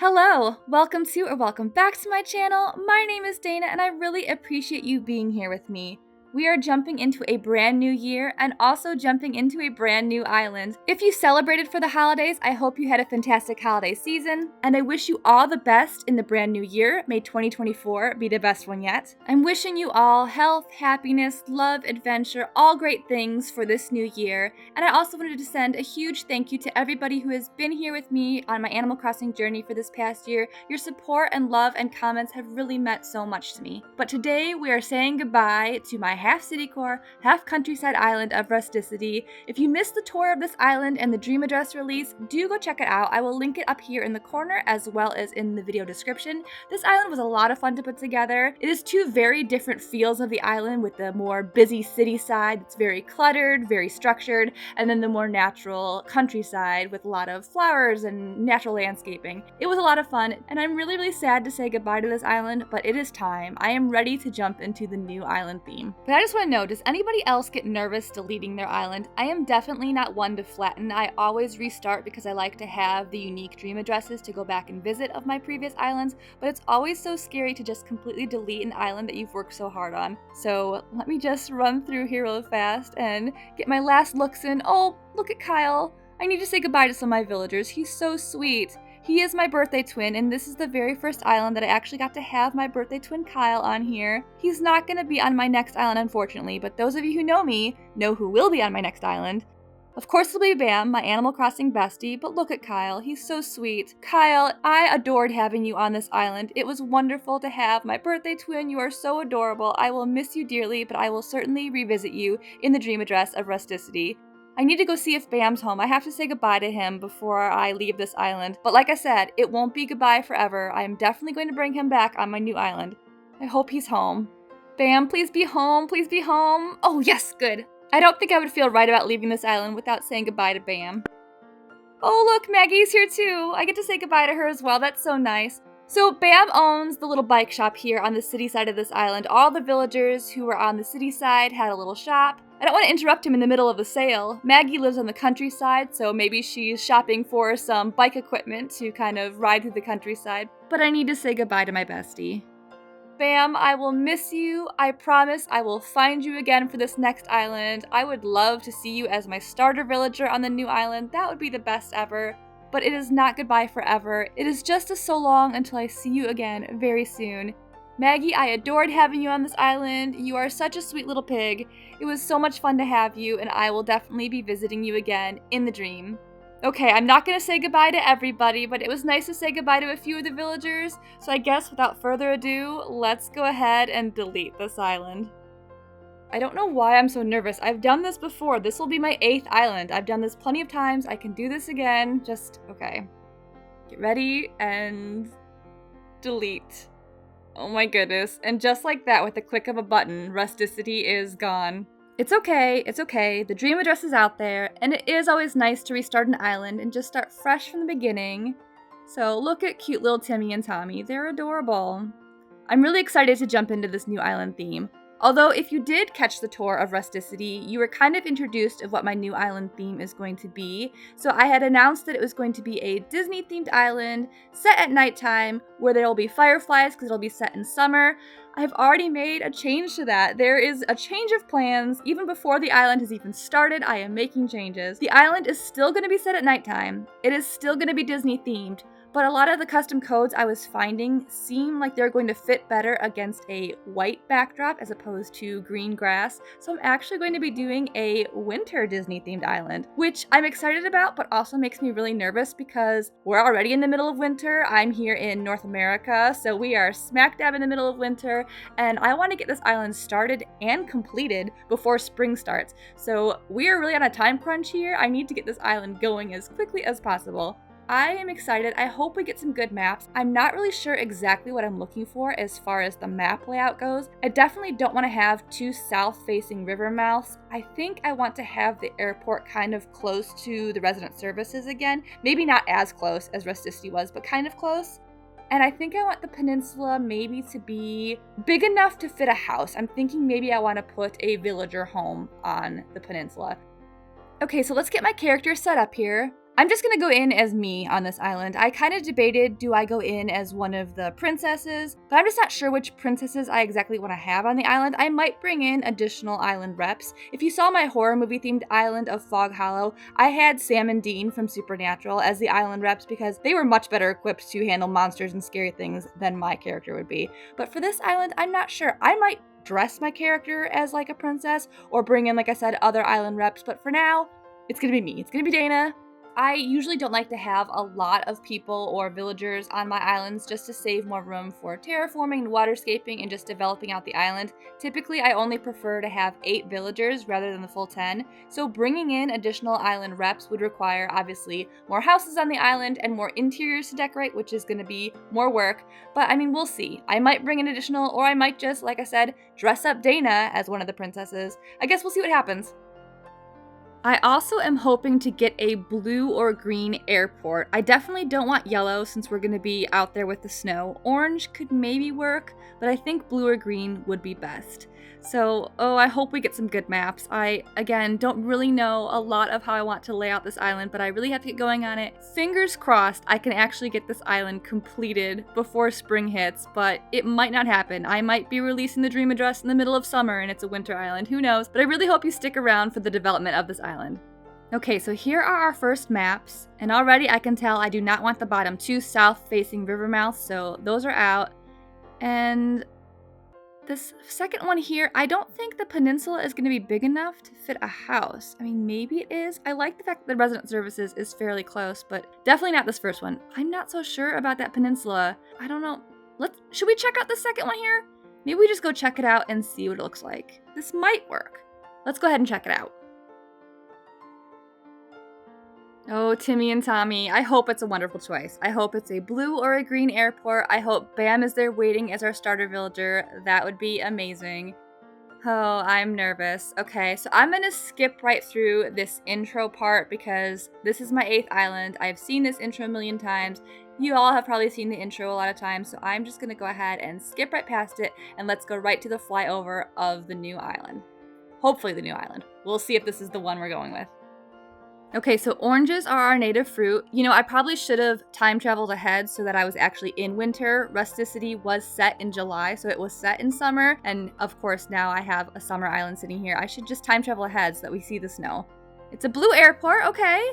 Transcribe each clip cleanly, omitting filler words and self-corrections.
Hello, welcome to or welcome back to my channel. My name is Dana and I really appreciate you being here with me. We are jumping into a brand new year and also jumping into a brand new island. If you celebrated for the holidays, I hope you had a fantastic holiday season, and I wish you all the best in the brand new year. May 2024 be the best one yet. I'm wishing you all health, happiness, love, adventure, all great things for this new year. And I also wanted to send a huge thank you to everybody who has been here with me on my Animal Crossing journey for this past year. Your support and love and comments have really meant so much to me. But today we are saying goodbye to my half CITYCORE, half countryside island of Rusticity. If you missed the tour of this island and the Dream Address release, do go check it out. I will link it up here in the corner as well as in the video description. This island was a lot of fun to put together. It is two very different feels of the island, with the more busy city side that's very cluttered, very structured, and then the more natural countryside with a lot of flowers and natural landscaping. It was a lot of fun, and I'm really sad to say goodbye to this island, but it is time. I am ready to jump into the new island theme. But I just want to know, does anybody else get nervous deleting their island? I am definitely not one to flatten. I always restart because I like to have the unique dream addresses to go back and visit of my previous islands, but it's always so scary to just completely delete an island that you've worked so hard on. So let me just run through here real fast and get my last looks in. Oh, look at Kyle. I need to say goodbye to some of my villagers. He's so sweet. He is my birthday twin, and this is the very first island that I actually got to have my birthday twin Kyle on here. He's not going to be on my next island, unfortunately, but those of you who know me know who will be on my next island. Of course it'll be Bam, my Animal Crossing bestie, but look at Kyle. He's so sweet. Kyle, I adored having you on this island. It was wonderful to have my birthday twin. You are so adorable. I will miss you dearly, but I will certainly revisit you in the dream address of Rusticity. I need to go see if Bam's home. I have to say goodbye to him before I leave this island. But like I said, it won't be goodbye forever. I am definitely going to bring him back on my new island. I hope he's home. Bam, please be home. Please be home. Oh, yes, good. I don't think I would feel right about leaving this island without saying goodbye to Bam. Oh, look, Maggie's here too. I get to say goodbye to her as well. That's so nice. So Bam owns the little bike shop here on the city side of this island. All the villagers who were on the city side had a little shop. I don't want to interrupt him in the middle of the sale. Maggie lives on the countryside, so maybe she's shopping for some bike equipment to kind of ride through the countryside. But I need to say goodbye to my bestie. Bam, I will miss you. I promise I will find you again for this next island. I would love to see you as my starter villager on the new island. That would be the best ever. But it is not goodbye forever. It is just a so long until I see you again very soon. Maggie, I adored having you on this island. You are such a sweet little pig. It was so much fun to have you, and I will definitely be visiting you again in the dream. Okay, I'm not going to say goodbye to everybody, but it was nice to say goodbye to a few of the villagers, so I guess without further ado, let's go ahead and delete this island. I don't know why I'm so nervous. I've done this before. This will be my 8th island. I've done this plenty of times. I can do this again. Okay. Get ready and delete. Oh my goodness. And just like that, with the click of a button, Rusticity is gone. It's okay. The dream address is out there, and it is always nice to restart an island and just start fresh from the beginning. So look at cute little Timmy and Tommy. They're adorable. I'm really excited to jump into this new island theme. Although if you did catch the tour of Rusticity, you were kind of introduced of what my new island theme is going to be. So I had announced that it was going to be a Disney-themed island set at nighttime where there will be fireflies because it'll be set in summer. I've already made a change to that. There is a change of plans. Even before the island has even started, I am making changes. The island is still going to be set at nighttime. It is still going to be Disney-themed. But a lot of the custom codes I was finding seem like they're going to fit better against a white backdrop as opposed to green grass. So I'm actually going to be doing a winter Disney-themed island, which I'm excited about, but also makes me really nervous because we're already in the middle of winter. I'm here in North America, so we are smack dab in the middle of winter, and I want to get this island started and completed before spring starts. So we are really on a time crunch here. I need to get this island going as quickly as possible. I am excited. I hope we get some good maps. I'm not really sure exactly what I'm looking for as far as the map layout goes. I definitely don't want to have two south-facing river mouths. I think I want to have the airport kind of close to the resident services again. Maybe not as close as Rusticity was, but kind of close. And I think I want the peninsula maybe to be big enough to fit a house. I'm thinking maybe I want to put a villager home on the peninsula. Okay, so let's get my character set up here. I'm just gonna go in as me on this island. I kind of debated, do I go in as one of the princesses? But I'm just not sure which princesses I exactly want to have on the island. I might bring in additional island reps. If you saw my horror movie themed island of Fog Hollow, I had Sam and Dean from Supernatural as the island reps because they were much better equipped to handle monsters and scary things than my character would be. But for this island, I'm not sure. I might dress my character as like a princess or bring in, like I said, other island reps. But for now, it's gonna be me. It's gonna be Dana. I usually don't like to have a lot of people or villagers on my islands just to save more room for terraforming and waterscaping and just developing out the island. Typically, I only prefer to have 8 villagers rather than the full 10, so bringing in additional island reps would require, obviously, more houses on the island and more interiors to decorate, which is going to be more work, but I mean, we'll see. I might bring in additional, or I might just, like I said, dress up Dana as one of the princesses. I guess we'll see what happens. I also am hoping to get a blue or green airport. I definitely don't want yellow since we're going to be out there with the snow. Orange could maybe work, but I think blue or green would be best. So, I hope we get some good maps. I, again, don't really know a lot of how I want to lay out this island, but I really have to get going on it. Fingers crossed I can actually get this island completed before spring hits, but it might not happen. I might be releasing the dream address in the middle of summer and it's a winter island, who knows? But I really hope you stick around for the development of this island. Okay, so here are our first maps, and already I can tell I do not want the bottom 2 south-facing river mouths, so those are out. And this second one here, I don't think the peninsula is going to be big enough to fit a house. I mean, maybe it is. I like the fact that the resident services is fairly close, but definitely not this first one. I'm not so sure about that peninsula. I don't know. Should we check out the second one here? Maybe we just go check it out and see what it looks like. This might work. Let's go ahead and check it out. Oh, Timmy and Tommy, I hope it's a wonderful choice. I hope it's a blue or a green airport. I hope Bam is there waiting as our starter villager. That would be amazing. Oh, I'm nervous. Okay, so I'm gonna skip right through this intro part because this is my 8th island. I've seen this intro a million times. You all have probably seen the intro a lot of times, so I'm just gonna go ahead and skip right past it and let's go right to the flyover of the new island. Hopefully the new island. We'll see if this is the one we're going with. Okay, so oranges are our native fruit. You know, I probably should have time traveled ahead so that I was actually in winter. Rusticity was set in July, so it was set in summer. And of course, now I have a summer island sitting here. I should just time travel ahead so that we see the snow. It's a blue airport, okay.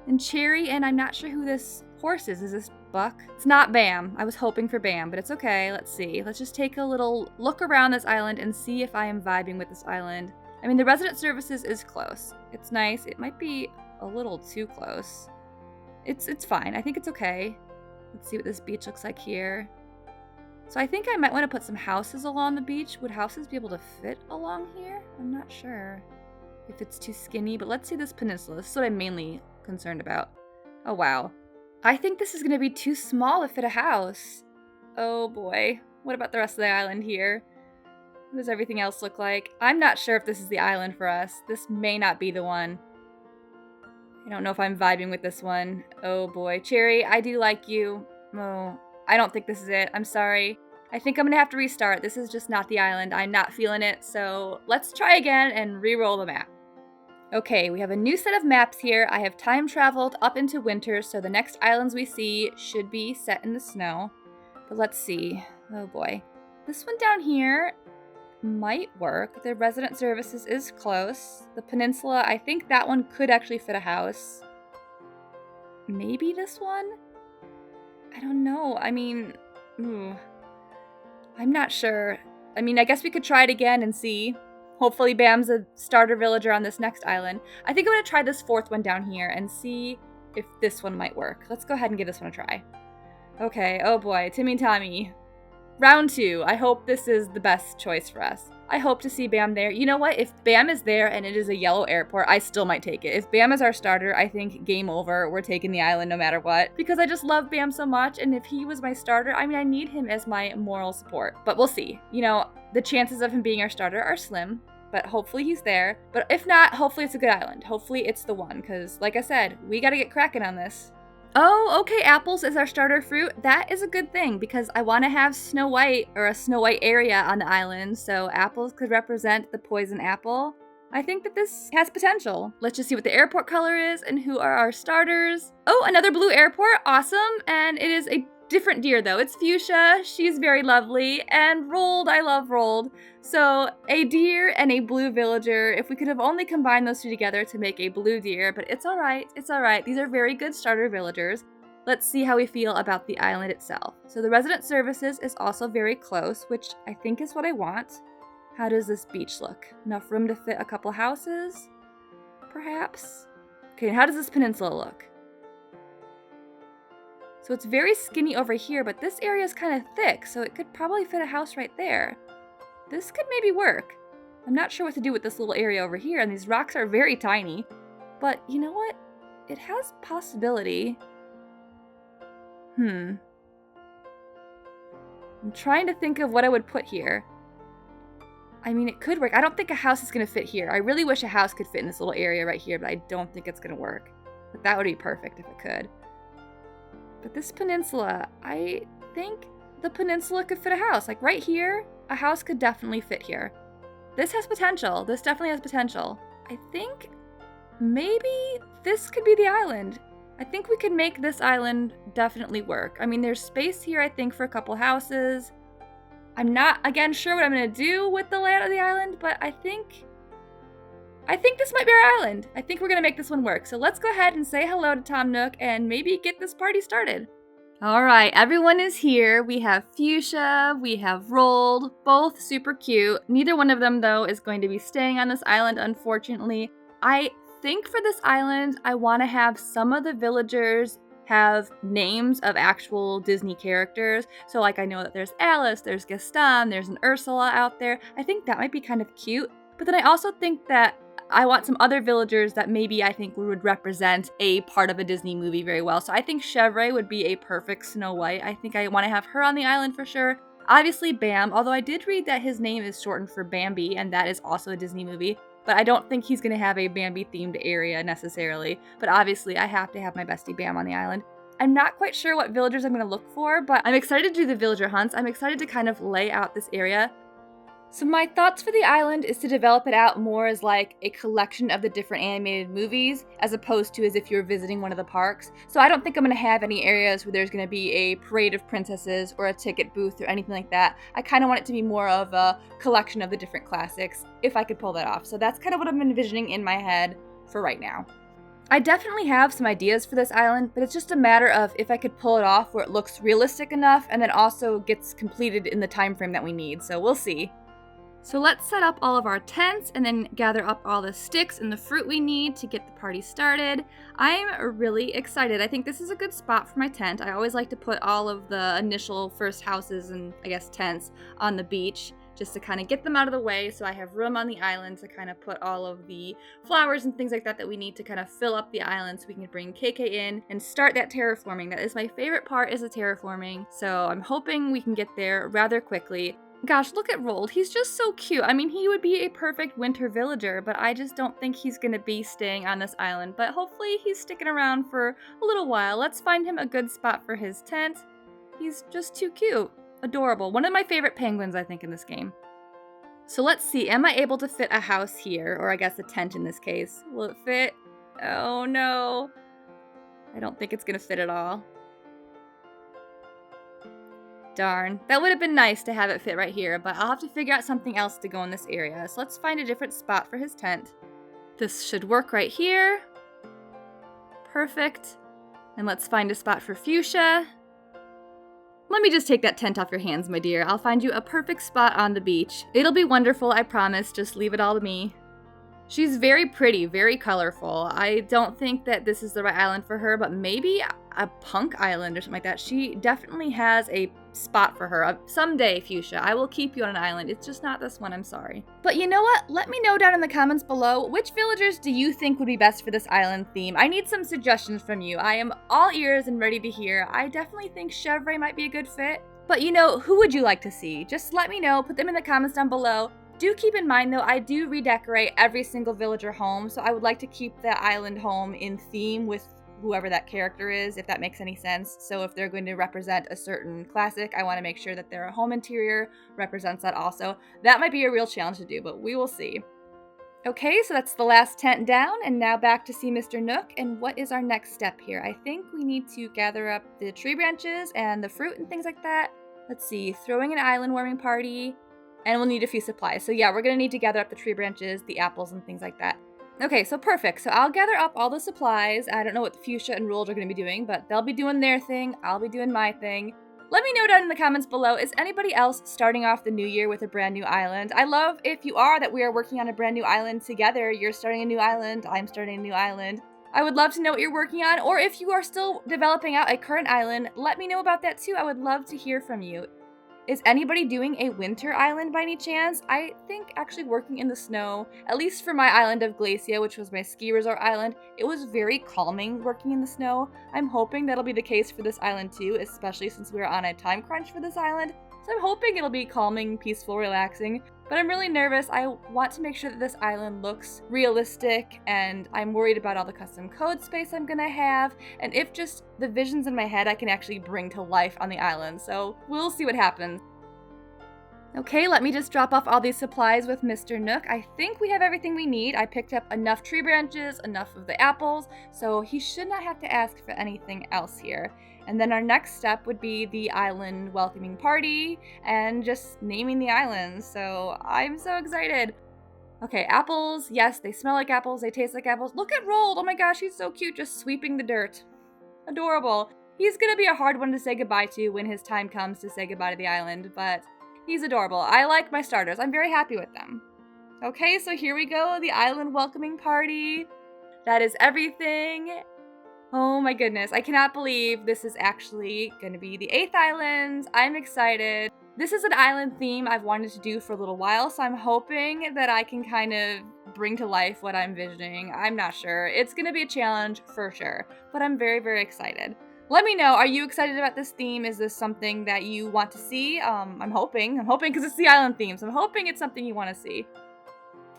And Cherry, and I'm not sure who this horse is. Is this Buck? It's not Bam. I was hoping for Bam, but it's okay. Let's see. Let's just take a little look around this island and see if I am vibing with this island. I mean, the resident services is close. It's nice. It might be a little too close. It's fine. I think it's okay. Let's see what this beach looks like here. So I think I might want to put some houses along the beach. Would houses be able to fit along here? I'm not sure if it's too skinny, but let's see this peninsula. This is what I'm mainly concerned about. Oh, wow. I think this is going to be too small to fit a house. Oh, boy. What about the rest of the island here? What does everything else look like? I'm not sure if this is the island for us. This may not be the one. I don't know if I'm vibing with this one. Oh boy. Cherry, I do like you. Oh, I don't think this is it. I'm sorry. I think I'm gonna have to restart. This is just not the island. I'm not feeling it, so let's try again and re-roll the map. Okay, we have a new set of maps here. I have time traveled up into winter, so the next islands we see should be set in the snow. But let's see. Oh boy. This one down here might work. The resident services is close. The peninsula, I think that one could actually fit a house. Maybe this one? I don't know. I mean, I'm not sure. I mean, I guess we could try it again and see. Hopefully Bam's a starter villager on this next island. I think I'm going to try this 4th one down here and see if this one might work. Let's go ahead and give this one a try. Okay, oh boy, Timmy and Tommy. Round 2. I hope this is the best choice for us. I hope to see Bam there. You know what? If Bam is there and it is a yellow airport, I still might take it. If Bam is our starter, I think game over. We're taking the island no matter what. Because I just love Bam so much, and if he was my starter, I mean, I need him as my moral support. But we'll see. You know, the chances of him being our starter are slim, but hopefully he's there. But if not, hopefully it's a good island. Hopefully it's the one, because like I said, we gotta get cracking on this. Oh, okay, apples is our starter fruit. That is a good thing because I want to have Snow White or a Snow White area on the island, so apples could represent the poison apple. I think that this has potential. Let's just see what the airport color is and who are our starters. Oh, another blue airport, awesome. And it is a different deer though. It's Fuchsia, she's very lovely, and Rolled, I love Rolled. So a deer and a blue villager, if we could have only combined those two together to make a blue deer, but it's all right, it's all right. These are very good starter villagers. Let's see how we feel about the island itself. So the resident services is also very close, which I think is what I want. How does this beach look? Enough room to fit a couple houses? Perhaps? Okay, and how does this peninsula look? So it's very skinny over here, but this area is kind of thick, so it could probably fit a house right there. This could maybe work. I'm not sure what to do with this little area over here, and these rocks are very tiny. But you know what? It has possibility. I'm trying to think of what I would put here. I mean, it could work. I don't think a house is going to fit here. I really wish a house could fit in this little area right here, but I don't think it's going to work. But that would be perfect if it could. But this peninsula, I think the peninsula could fit a house. Like right here, a house could definitely fit here. This has potential. This definitely has potential. I think maybe this could be the island. I think we could make this island definitely work. I mean, there's space here, I think, for a couple houses. I'm not, again, sure what I'm going to do with the layout of the island, but I think this might be our island. I think we're going to make this one work. So let's go ahead and say hello to Tom Nook and maybe get this party started. All right, everyone is here. We have Fuchsia, we have Rolled, both super cute. Neither one of them, though, is going to be staying on this island, unfortunately. I think for this island, I want to have some of the villagers have names of actual Disney characters. So like I know that there's Alice, there's Gaston, there's an Ursula out there. I think that might be kind of cute. But then I also think that I want some other villagers that maybe I think would represent a part of a Disney movie very well. So I think Chevre would be a perfect Snow White. I think I want to have her on the island for sure. Obviously Bam, although I did read that his name is shortened for Bambi, and that is also a Disney movie. But I don't think he's going to have a Bambi-themed area necessarily. But obviously, I have to have my bestie Bam on the island. I'm not quite sure what villagers I'm going to look for, but I'm excited to do the villager hunts. I'm excited to kind of lay out this area. So my thoughts for the island is to develop it out more as like a collection of the different animated movies, as opposed to as if you're visiting one of the parks. So I don't think I'm going to have any areas where there's going to be a parade of princesses or a ticket booth or anything like that. I kind of want it to be more of a collection of the different classics, if I could pull that off. So that's kind of what I'm envisioning in my head for right now. I definitely have some ideas for this island, but it's just a matter of if I could pull it off where it looks realistic enough and then also gets completed in the time frame that we need. So we'll see. So let's set up all of our tents and then gather up all the sticks and the fruit we need to get the party started. I'm really excited. I think this is a good spot for my tent. I always like to put all of the initial first houses and I guess tents on the beach just to kind of get them out of the way so I have room on the island to kind of put all of the flowers and things like that that we need to kind of fill up the island so we can bring KK in and start that terraforming. That is my favorite part, is the terraforming. So I'm hoping we can get there rather quickly. Gosh, look at Rolled. He's just so cute. I mean, he would be a perfect winter villager, but I just don't think he's going to be staying on this island. But hopefully he's sticking around for a little while. Let's find him a good spot for his tent. He's just too cute. Adorable. One of my favorite penguins, I think, in this game. So let's see. Am I able to fit a house here? Or I guess a tent in this case. Will it fit? Oh, no. I don't think it's going to fit at all. Darn. That would have been nice to have it fit right here, but I'll have to figure out something else to go in this area. So let's find a different spot for his tent. This should work right here. Perfect. And let's find a spot for Fuchsia. Let me just take that tent off your hands, my dear. I'll find you a perfect spot on the beach. It'll be wonderful, I promise. Just leave it all to me. She's very pretty, very colorful. I don't think that this is the right island for her, but maybe a punk island or something like that. She definitely has a spot for her. Someday, Fuchsia, I will keep you on an island. It's just not this one, I'm sorry. But you know what? Let me know down in the comments below, which villagers do you think would be best for this island theme? I need some suggestions from you. I am all ears and ready to hear. I definitely think Chevre might be a good fit. But you know, who would you like to see? Just let me know. Put them in the comments down below. Do keep in mind, though, I do redecorate every single villager home, so I would like to keep the island home in theme with whoever that character is, if that makes any sense. So if they're going to represent a certain classic, I want to make sure that their home interior represents that also. That might be a real challenge to do, but we will see. Okay, so that's the last tent down, and now back to see Mr. Nook. And what is our next step here? I think we need to gather up the tree branches and the fruit and things like that. Let's see, throwing an island warming party, and we'll need a few supplies. So yeah, we're gonna need to gather up the tree branches, the apples, and things like that. Okay, so perfect. So I'll gather up all the supplies. I don't know what the Fuchsia and Roald are gonna be doing, but they'll be doing their thing. I'll be doing my thing. Let me know down in the comments below, is anybody else starting off the new year with a brand new island? I love if you are that we are working on a brand new island together. You're starting a new island, I'm starting a new island. I would love to know what you're working on, or if you are still developing out a current island, let me know about that too. I would love to hear from you. Is anybody doing a winter island by any chance? I think actually working in the snow, at least for my island of Glacia, which was my ski resort island, it was very calming working in the snow. I'm hoping that'll be the case for this island too, especially since we're on a time crunch for this island. So I'm hoping it'll be calming, peaceful, relaxing. But I'm really nervous. I want to make sure that this island looks realistic, and I'm worried about all the custom code space I'm gonna have, and if just the visions in my head I can actually bring to life on the island. So we'll see what happens. Okay, let me just drop off all these supplies with Mr. Nook. I think we have everything we need. I picked up enough tree branches, enough of the apples, so he should not have to ask for anything else here. And then our next step would be the island welcoming party and just naming the island. So I'm so excited. Okay, apples. Yes, they smell like apples. They taste like apples. Look at Roald. Oh my gosh, he's so cute, just sweeping the dirt. Adorable. He's gonna be a hard one to say goodbye to when his time comes to say goodbye to the island, but he's adorable. I like my starters. I'm very happy with them. Okay, so here we go. The island welcoming party. That is everything. Oh my goodness, I cannot believe this is actually going to be the 8th island. I'm excited. This is an island theme I've wanted to do for a little while, so I'm hoping that I can kind of bring to life what I'm envisioning. I'm not sure. It's going to be a challenge for sure, but I'm very, very excited. Let me know, are you excited about this theme? Is this something that you want to see? I'm hoping because it's the island theme, so I'm hoping it's something you want to see.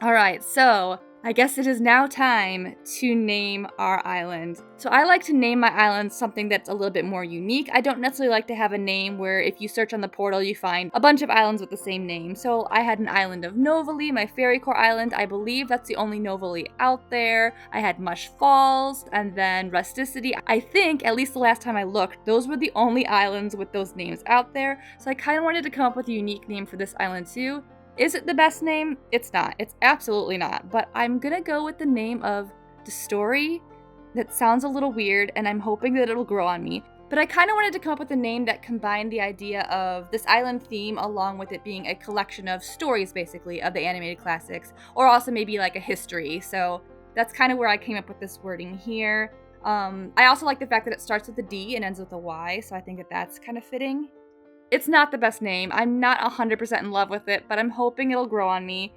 All right, so I guess it is now time to name our island. So I like to name my island something that's a little bit more unique. I don't necessarily like to have a name where if you search on the portal, you find a bunch of islands with the same name. So I had an island of Novely, my CITYCORE island. I believe that's the only Novely out there. I had Mush Falls and then Rusticity. I think, at least the last time I looked, those were the only islands with those names out there. So I kind of wanted to come up with a unique name for this island too. Is it the best name? It's not. It's absolutely not. But I'm gonna go with the name of The Story. That sounds a little weird, and I'm hoping that it'll grow on me. But I kind of wanted to come up with a name that combined the idea of this island theme along with it being a collection of stories, basically, of the animated classics, or also maybe like a history. So that's kind of where I came up with this wording here. I also like the fact that it starts with a D and ends with a Y, so I think that that's kind of fitting. It's not the best name. I'm not 100% in love with it, but I'm hoping it'll grow on me.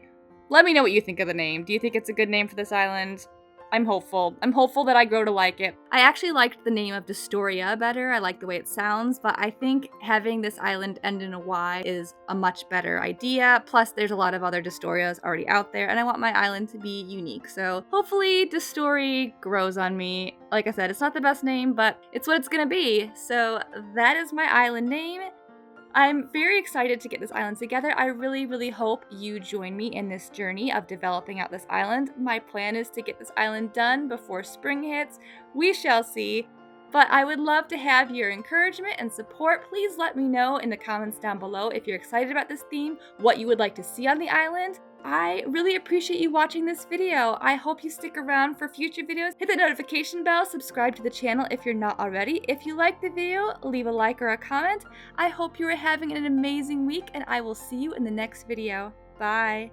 Let me know what you think of the name. Do you think it's a good name for this island? I'm hopeful. I'm hopeful that I grow to like it. I actually liked the name of Destoria better. I like the way it sounds, but I think having this island end in a Y is a much better idea. Plus, there's a lot of other Destorias already out there, and I want my island to be unique. So hopefully Destory grows on me. Like I said, it's not the best name, but it's what it's gonna be. So that is my island name. I'm very excited to get this island together. I really, really hope you join me in this journey of developing out this island. My plan is to get this island done before spring hits. We shall see. But I would love to have your encouragement and support. Please let me know in the comments down below if you're excited about this theme, what you would like to see on the island. I really appreciate you watching this video. I hope you stick around for future videos. Hit the notification bell, subscribe to the channel if you're not already. If you liked the video, leave a like or a comment. I hope you are having an amazing week, and I will see you in the next video. Bye.